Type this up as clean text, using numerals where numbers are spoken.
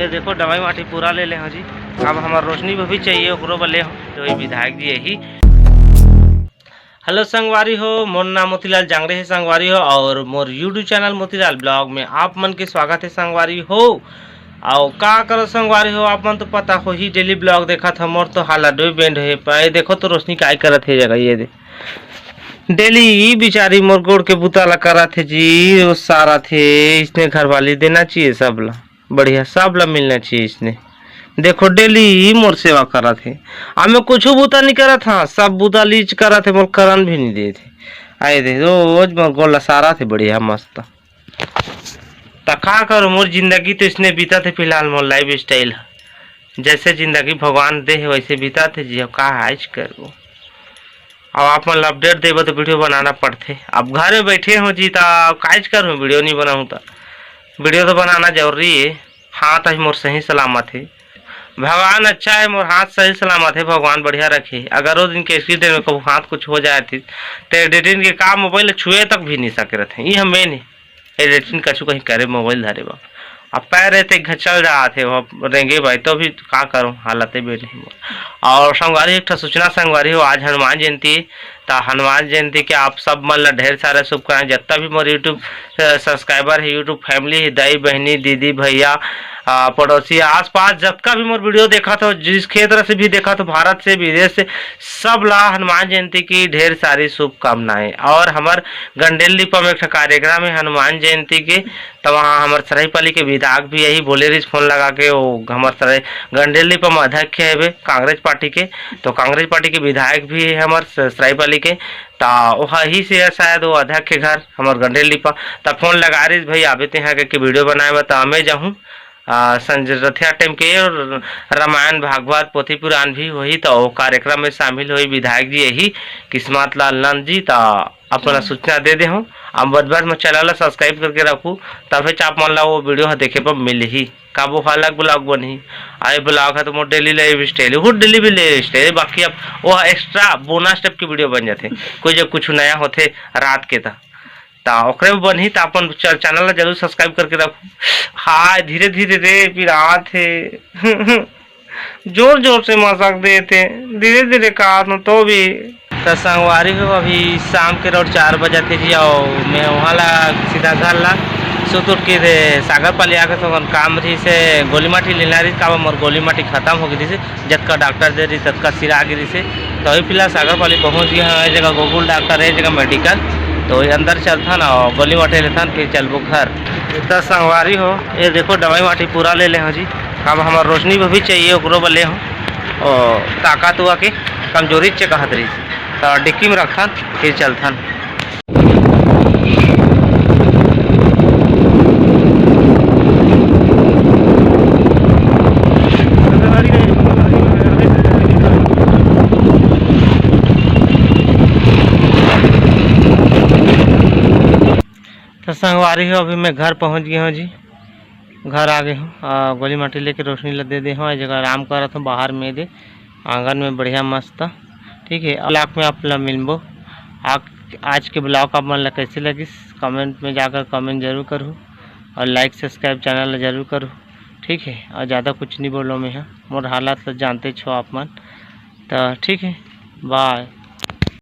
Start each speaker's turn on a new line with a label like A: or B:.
A: ये देखो दवाई माटी पूरा ले ले हो जी। अब हमार रोशनी भी चाहिए ओकरो बले हो तो ये विधायक जी यही। हेलो संगवारी हो, मोर नाम मोतीलाल जांगड़े है संगवारी हो, और मोर यूट्यूब चैनल मोतीलाल ब्लॉग में आप मन के स्वागत है संगवारी हो। और का करो संगवारी हो, आप मन तो पता हो ही डेली ब्लॉग देखा था। मोर तो हालत भी बैंड है पाए। देखो तो रोशनी काय करत है जगह ये दे डेली बेचारी मोर गोड़ के बुताला करा थे जी। वो सारा थे इसने घर वाली देना चाहिए सबला, बढ़िया सबला मिलना चाहिए इसने। देखो डेली मोर सेवा करा थे, हमें कुछ बूता नहीं करा था, सब बूता लीच करा थे, मोर करन भी नहीं दे थे। आए थे रोज मोर गोला सारा थे बढ़िया मस्त। तका करो मोर जिंदगी तो इसने बीता थे फिलहाल। मोर लाइफ स्टाइल जैसे जिंदगी भगवान दे है वैसे बीता थे जी। अब का आज करो, अब आप मन अपडेट देबो तो वीडियो बनाना पड़ते। अब घर में बैठे हो जी तो काज करूँ, वीडियो नहीं बनाऊँ तो वीडियो तो बनाना जरूरी है। हाथ आज मोर सही सलामत है, भगवान अच्छा है, मोर हाथ सही सलामत है, भगवान बढ़िया रखे। अगर वो दिन के एक्सीडेंट में कभी हाथ कुछ हो जाए थी तो एडिटिंग के काम मोबाइल छुए तक भी नहीं सके रहते। ये हमें नहीं एडिटिंग कछु कहीं करे मोबाइल धरे बा। अब पैर रहते घचल जा थे वो रेंगे भाई, तो भी का करूँ हालत भी नहीं। और संगवारी एक सूचना संगवारी हो, आज हनुमान जयंती है। तो हनुमान जयंती के आप सब मन ला ढेर सारे शुभकामनाएं। जितना भी मोर यूट्यूब सब्सक्राइबर है, यूट्यूब फैमिली है, दाई बहनी दीदी भैया पड़ोसी आसपास जबका भी मोर वीडियो देखा था, जिस क्षेत्र से भी देखा तो भारत से विदेश से सब ला हनुमान जयंती की ढेर सारी शुभकामनाएं। और हमार गंडेल लिपा में एक कार्यक्रम है हनुमान जयंती के, तो वहाँ हमारे सरायपाली के विधायक भी यही बोले रही फोन लगा के। वो हमारे सराय गंडेल लिपा में अध्यक्ष है कांग्रेस पार्टी के, तो कांग्रेस पार्टी के विधायक भी है हमारे सरायपाली के। तो वही से शायद वो अध्यक्ष के घर हमारे गंडेल लिपा। तो फोन लगा रही भाई आवे ते यहाँ के वीडियो बनाए तो हमें जाऊँ संजरथिया टाइम के रामायण भागवत पोथी पुराण भी वही। तो कार्यक्रम में शामिल हुई विधायक जी यही किस्मत लाल नंद जी। तो अपना सूचना दे दे हूँ। अब बदबार में चैनल सब्सक्राइब करके रखूँ, तभी आप मन ला वो वीडियो देखे पर मिल ही का वो अलग ब्लॉग बनी। आए ब्लॉग है तो मोर डेली लाइफ स्टाइल वो डेली भी लाइफ स्टाइल, बाकी अब वो एक्स्ट्रा बोनस टाइप की वीडियो बन जाते कोई जब कुछ नया होते रात के ओकरे में बनी। तो अपन चैनल जरूर सब्सक्राइब करके रखो। हाँ धीरे धीरे रे पिरा थे जोर जोर से मजाक देते धीरे धीरे कहा तो भी। तो संगवारी हो अभी शाम के रोड 4 बजे थे जी। और मैं वहाँ ला सीधा घर ला सुत उठ के सागर पाली आके तो काम रही से गोली माटी लेना रही का मोर गोली माटी खत्म हो गई थी। जतका डॉक्टर दे रही ततका सिरा गिरी से, तो अभी फिलहाल सागर पाली पहुँच गया है। जगह गोकुल डॉक्टर है, जगह मेडिकल, तो अंदर चलता ना और गोली माटी लेता फिर चलबो घर। तो संगवारी हो ये देखो दवाई माटी पूरा ले ले हो जी। अब हमार रोशनी भी चाहिए ओकरो बले हो, और ताकत हुआ के कमजोरी चे कहत रही तो डिक्की में रखन फिर चलथन। तो संगवारी हो अभी मैं घर पहुंच गया हूँ जी, घर आ गए हूँ। गोली माटी लेके रोशनी ला दे हूँ। जगह आराम कर रहा था बाहर में दे आंगन में बढ़िया मस्त। ठीक है ब्लॉग में आप ला मिलबो। आज के ब्लॉग आप मन ला कैसे लगी कमेंट में जाकर कमेंट जरूर करूँ, और लाइक सब्सक्राइब चैनल ला जरूर करूँ। ठीक है और ज़्यादा कुछ नहीं बोलो मैं, मोर हालात जानते छो आप मन। तो ठीक है बाय।